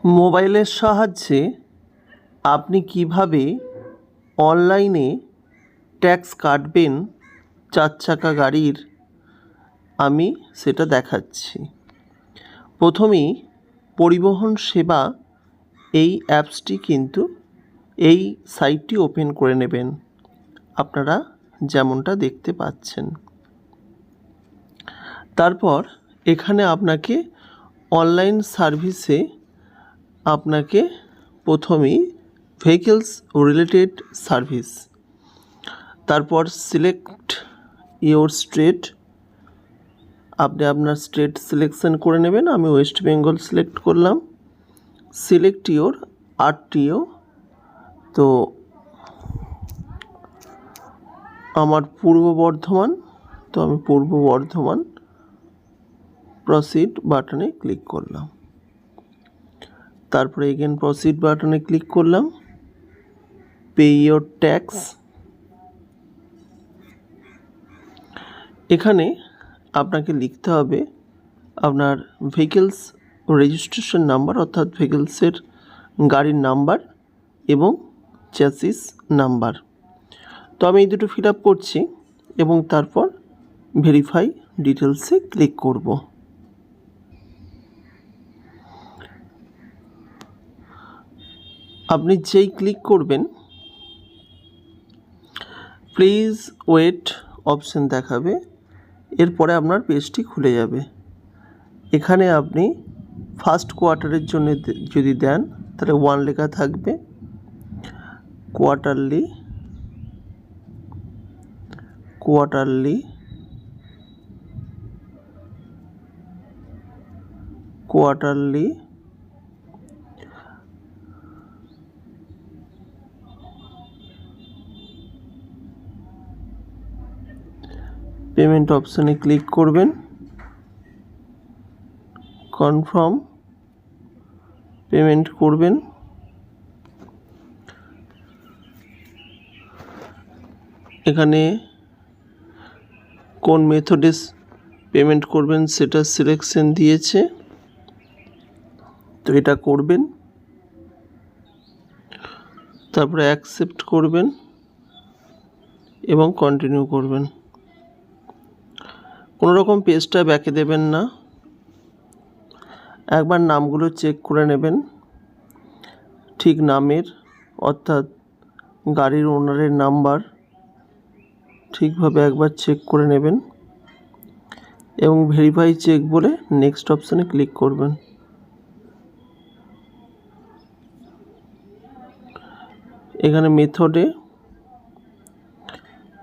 মোবাইলের সাহায্যে আপনি কিভাবে অনলাইনে ট্যাক্স কাটবেন 4 চাকা গাড়ির, আমি সেটা দেখাচ্ছি। প্রথমেই পরিবহন সেবা এই অ্যাপসটি কিন্তু এই সাইটটি ওপেন করে নেবেন, আপনারা যেমনটা দেখতে পাচ্ছেন। তারপর এখানে আপনাকে অনলাইন সার্ভিসে আপনাকে প্রথমেই ভেহিকলস রিলেটেড সার্ভিস, তারপর সিলেক্ট ইওর স্টেট, আপনি আপনার স্টেট সিলেকশন করে নেবেন। আমি ওয়েস্ট বেঙ্গল সিলেক্ট করলাম। সিলেক্ট ইওর আরটিও, তো আমার পূর্ব বর্ধমান, তো আমি পূর্ব বর্ধমান প্রসিড বাটনে ক্লিক করলাম। তারপরে এগেন প্রসিড বাটনে ক্লিক করলাম। পে ইওর ট্যাক্স, এখানে আপনাকে লিখতে হবে আপনার ভেহিকলস রেজিস্ট্রেশন নাম্বার, অর্থাৎ ভেহিকলসের গাড়ির নাম্বার এবং চ্যাসিস নাম্বার। তো আমি এই দুটো ফিল আপ করছি এবং তারপর ভেরিফাই ডিটেলসে ক্লিক করব। আপনি যেই ক্লিক করবেন প্লিজ ওয়েট অপশন দেখাবে, এরপরে আপনার পেজটি খুলে যাবে। এখানে আপনি ফার্স্ট কোয়ার্টারের জন্য যদি দেন তাহলে 1 লেখা থাকবে, কোয়ার্টারলি, কোয়ার্টারলি, কোয়ার্টারলি, পেমেন্ট অপশানে ক্লিক করবেন, কনফার্ম পেমেন্ট করবেন। এখানে কোন মেথডে পেমেন্ট করবেন সেটা সিলেকশন দিয়েছে, তো এটা করবেন। তারপরে অ্যাকসেপ্ট করবেন এবং কন্টিনিউ করবেন। কোনো রকম পেজটা ব্যাকে দেবেন না, একবার নামগুলো চেক করে নেবেন, ঠিক নামের অর্থাৎ গাড়ির ওনারের নাম্বার ঠিকভাবে একবার চেক করে নেবেন এবং ভেরিফাই চেক বলে নেক্সট অপশানে ক্লিক করবেন। এখানে মেথডে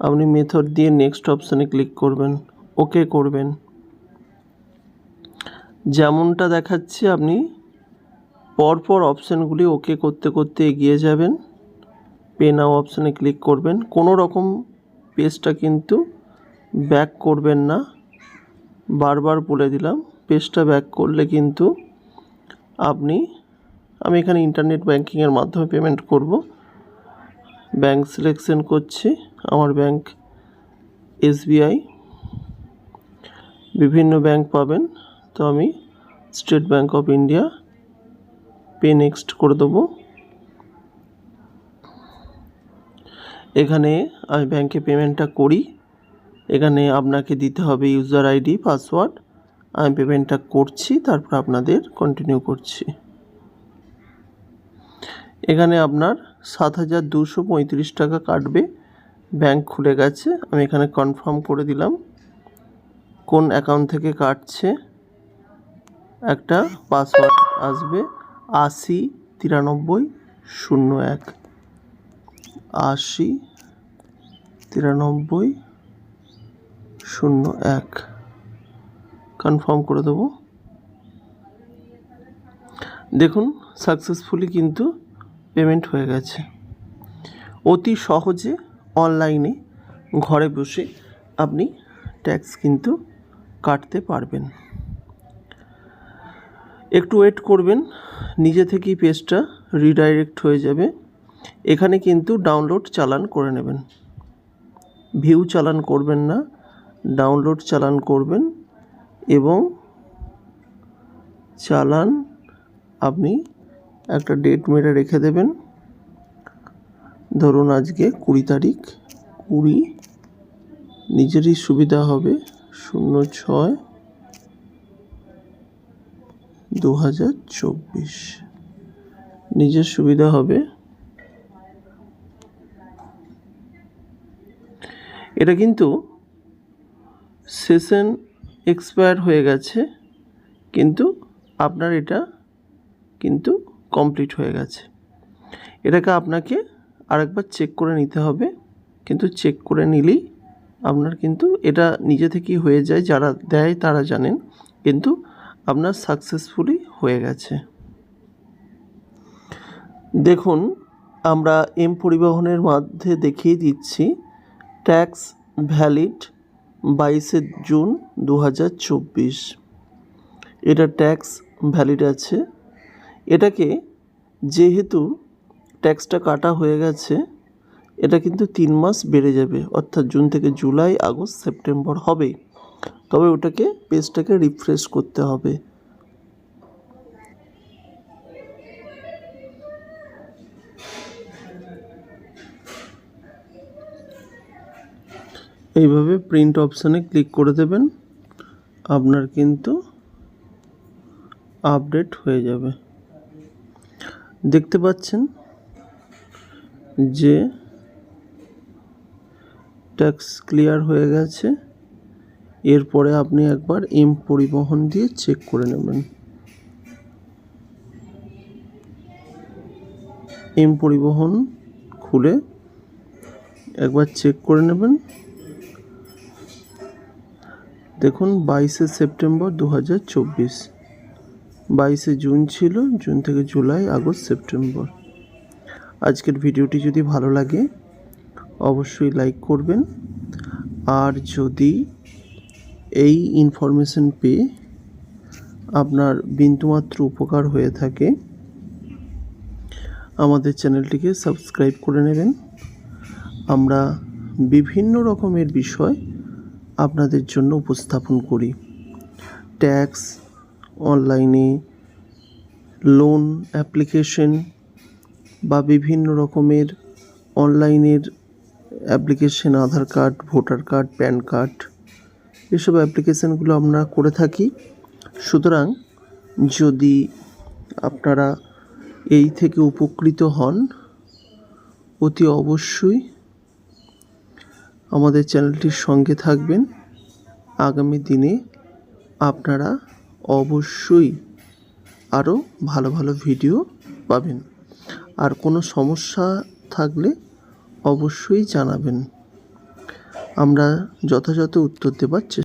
আপনি মেথড দিয়ে নেক্সট অপশানে ক্লিক করবেন, ওকে করবেন। যেমনটা দেখাচ্ছে আপনি পরপর অপশানগুলি ওকে করতে করতে এগিয়ে যাবেন। পে নাও অপশানে ক্লিক করবেন। কোনো রকম পেজটা কিন্তু ব্যাক করবেন না, বারবার বলে দিলাম। পেজটা ব্যাক করলে কিন্তু আমি এখানে ইন্টারনেট ব্যাঙ্কিংয়ের মাধ্যমে পেমেন্ট করব। ব্যাঙ্ক সিলেকশন করছি, আমার ব্যাঙ্ক SBI, বিভিন্ন ব্যাঙ্ক পাবেন, তো আমি state bank of India, pay next করে দেবো। এখানে আমি ব্যাঙ্কে পেমেন্টটা করি, এখানে আপনাকে দিতে হবে ইউজার আইডি, পাসওয়ার্ড। আমি পেমেন্টটা করছি, তারপর আপনাদের কন্টিনিউ করছি। এখানে আপনার 7,235 টাকা কাটবে, ব্যাঙ্ক খুলে গেছে। আমি এখানে কনফার্ম করে দিলাম কোন অ্যাকাউন্ট থেকে কাটছে। একটা পাসওয়ার্ড আসবে 809301, 809301, কনফার্ম করে দেবো। দেখুন সাকসেসফুলি কিন্তু পেমেন্ট হয়ে গেছে। অতি সহজে অনলাইনে ঘরে বসে আপনি ট্যাক্স কিন্তু কাটতে পারবেন। একটু ওয়েট করবেন, নিজে থেকেই পেজটা রিডাইরেক্ট হয়ে যাবে। এখানে কিন্তু ডাউনলোড চালান করে নেবেন, ভিউ চালান করবেন না, ডাউনলোড চালান করবেন এবং চালান আপনি একটা ডেট মেরে রেখে দেবেন। ধরুন আজকে 20 তারিখ, 20, নিজেরই সুবিধা হবে 06/2024, নিজের সুবিধা হবে। এটা কিন্তু সেশন এক্সপায়ার হয়ে গেছে, কিন্তু আপনার এটা কিন্তু কমপ্লিট হয়ে গেছে। এটাকে আপনাকে আরেকবার চেক করে নিতে হবে, কিন্তু চেক করে নিলেই আপনার কিন্তু এটা নিজে থেকেই হয়ে যায়। যারা দেয় তারা জানেন, কিন্তু আপনার সাকসেসফুলি হয়ে গেছে। দেখুন, আমরা এম পরিবহনের মধ্যে দেখিয়ে দিচ্ছি ট্যাক্স ভ্যালিড 22 জুন 2024। এটা ট্যাক্স ভ্যালিড আছে। এটাকে যেহেতু ট্যাক্সটা কাটা হয়ে গেছে, এটা কিন্তু 3 মাস বেড়ে যাবে, অর্থাৎ জুন থেকে জুলাই, আগস্ট, সেপ্টেম্বর হবে। তবে ওটাকে পেজটাকে রিফ্রেশ করতে হবে। এইভাবে প্রিন্ট অপশানে ক্লিক করে দেবেন, আপনার কিন্তু আপডেট হয়ে যাবে। দেখতে পাচ্ছেন যে ট্যাক্স ক্লিয়ার হয়ে গেছে। এরপরে আপনি একবার এম পরিবহন দিয়ে চেক করে নেবেন। এম পরিবহন খুলে একবার চেক করে নেবেন। দেখুন 22 সেপ্টেম্বর 2024, 22 জুন ছিল, জুন থেকে জুলাই, আগস্ট, সেপ্টেম্বর। আজকের ভিডিওটি যদি ভালো লাগে অবশ্যই লাইক করবেন। আর যদি এই ইনফরমেশন পেয়ে আপনার বিন্দুমাত্র উপকার হয়ে থাকে, আমাদের চ্যানেলটিকে সাবস্ক্রাইব করে নেবেন। আমরা বিভিন্ন রকমের বিষয় আপনাদের জন্য উপস্থাপন করি। ট্যাক্স, অনলাইনে লোন অ্যাপ্লিকেশন বা বিভিন্ন রকমের অনলাইনের application, Aadhaar card, voter card, PAN card, এসব অ্যাপ্লিকেশানগুলো আমরা করে থাকি। সুতরাং যদি আপনারা এই থেকে উপকৃত হন, অতি অবশ্যই আমাদের চ্যানেলটির সঙ্গে থাকবেন। আগামী দিনে আপনারা অবশ্যই আরও ভালো ভালো ভিডিও পাবেন। আর কোনো সমস্যা থাকলে অবশ্যই জানাবেন, আমরা যথাযথ উত্তর দেবার চেষ্টা